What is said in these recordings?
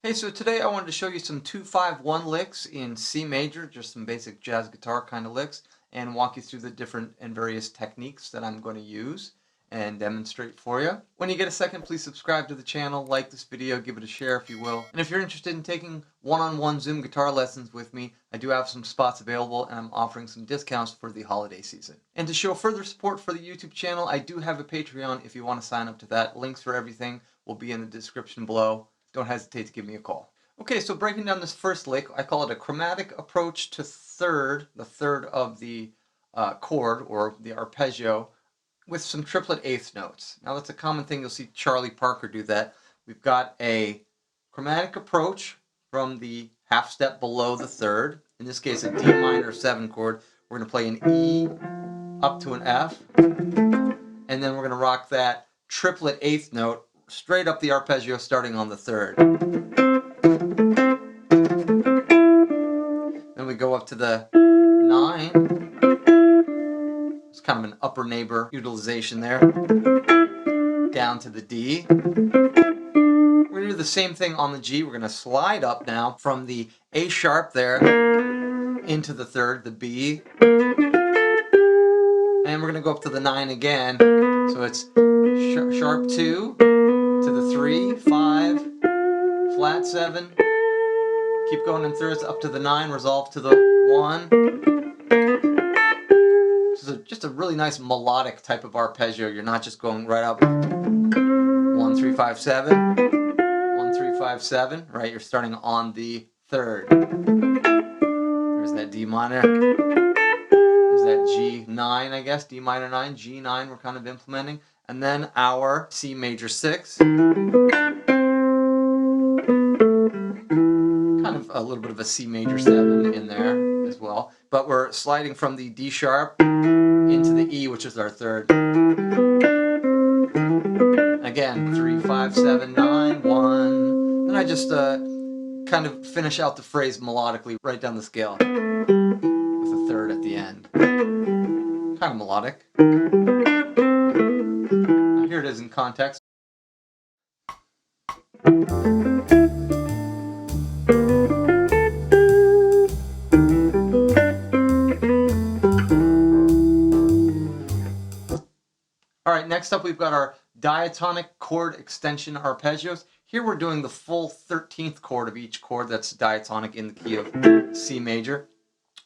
Hey, so today I wanted to show you some 2-5-1 licks in C major, just some basic jazz guitar kind of licks, and walk you through the different and various techniques that I'm going to use and demonstrate for you. When you get a second, please subscribe to the channel, like this video, give it a share if you will. And if you're interested in taking one-on-one Zoom guitar lessons with me, I do have some spots available and I'm offering some discounts for the holiday season. And to show further support for the YouTube channel, I do have a Patreon if you want to sign up to that. Links for everything will be in the description below. Don't hesitate to give me a call. Okay, so breaking down this first lick, I call it a chromatic approach to third, the third of the chord or the arpeggio, with some triplet eighth notes. Now that's a common thing, you'll see Charlie Parker do that. We've got a chromatic approach from the half step below the third, in this case a D minor 7 chord. We're going to play an E up to an F, and then we're going to rock that triplet eighth note straight up the arpeggio starting on the third. Then we go up to the 9. It's kind of an upper neighbor utilization there. Down to the D. We're going to do the same thing on the G. We're going to slide up now from the A sharp there into the third, the B. And we're going to go up to the 9 again. So it's sharp 2 to the 3, 5, flat 7, keep going in thirds up to the 9, resolve to the 1. This is just a really nice melodic type of arpeggio. You're not just going right up 1, 3, 5, 7, 1, 3, 5, 7, right? You're starting on the third. There's that D minor. There's that G9, I guess, D minor 9, G9 we're kind of implementing. And then our C major 6. Kind of a little bit of a C major 7 in there as well. But we're sliding from the D sharp into the E, which is our third. Again, 3, 5, 7, 9, 1. Then I just kind of finish out the phrase melodically right down the scale with a third at the end. Kind of melodic. Here it is in context. Alright, next up we've got our diatonic chord extension arpeggios. Here we're doing the full 13th chord of each chord that's diatonic in the key of C major.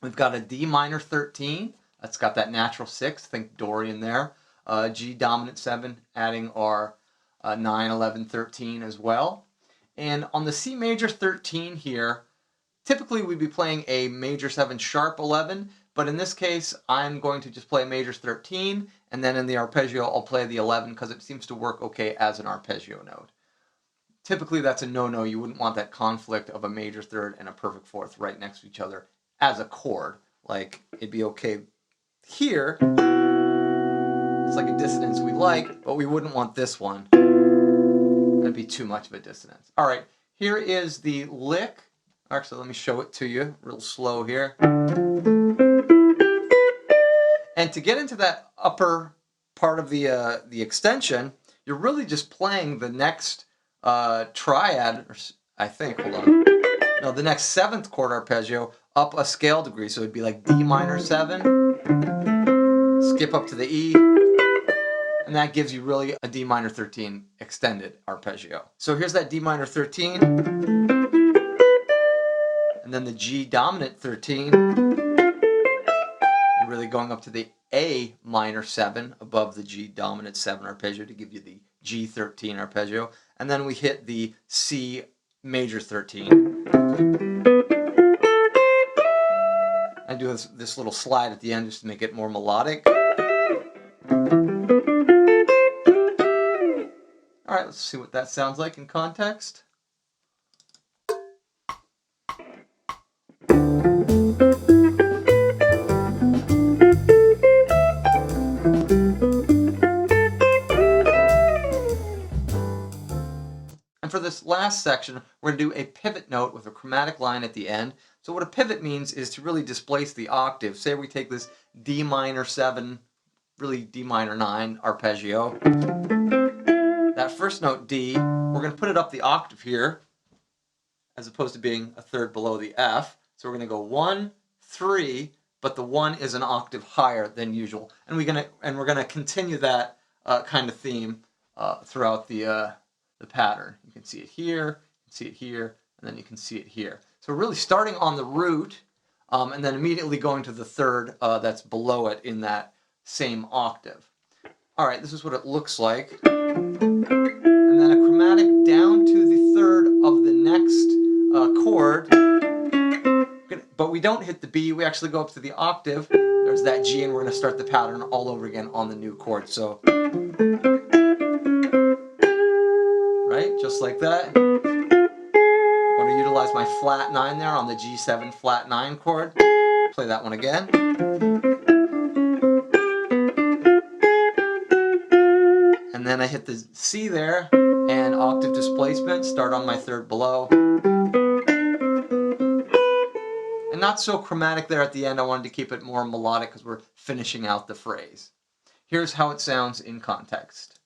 We've got a D minor 13, that's got that natural 6, think Dorian there. G dominant 7, adding our 9, 11, 13 as well. And on the C major 13 here, typically we'd be playing a major 7 sharp 11, but in this case I'm going to just play a major 13, and then in the arpeggio I'll play the 11 because it seems to work okay as an arpeggio note. Typically that's a no-no. You wouldn't want that conflict of a major third and a perfect fourth right next to each other as a chord. Like, it'd be okay here. It's like a dissonance we like, but we wouldn't want this one. That'd be too much of a dissonance. All right, here is the lick. Actually, let me show it to you real slow here. And to get into that upper part of the extension, you're really just playing the next triad, or I think, hold on. No, the next 7th chord arpeggio up a scale degree. So it'd be like D minor 7, skip up to the E, and that gives you really a D minor 13 extended arpeggio. So here's that D minor 13, and then the G dominant 13. You're really going up to the A minor 7 above the G dominant 7 arpeggio to give you the G13 arpeggio. And then we hit the C major 13. I do this little slide at the end just to make it more melodic. Alright, let's see what that sounds like in context. And for this last section, we're going to do a pivot note with a chromatic line at the end. So what a pivot means is to really displace the octave. Say we take this D minor 7, really D minor 9 arpeggio. That first note D, we're going to put it up the octave here. as opposed to being a third below the F. So we're going to go 1, 3, but the 1 is an octave higher than usual. And we're going to continue that kind of theme throughout the pattern. You can see it here, you can see it here, and then you can see it here. So we're really starting on the root, and then immediately going to the third that's below it in that same octave. All right, this is what it looks like. And then a chromatic down to the third of the next chord. But we don't hit the B, we actually go up to the octave. There's that G, and we're going to start the pattern all over again on the new chord. So, right, just like that. I'm going to utilize my flat 9 there on the G7 flat 9 chord. Play that one again. And then I hit the C there, and octave displacement, start on my third below. And not so chromatic there at the end, I wanted to keep it more melodic because we're finishing out the phrase. Here's how it sounds in context.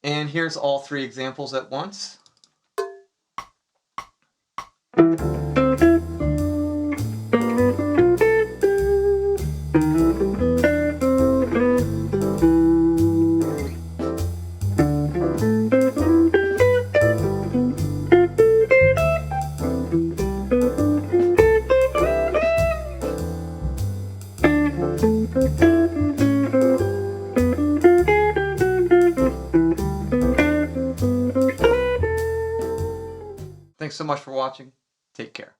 And here's all three examples at once. Thanks so much for watching. Take care.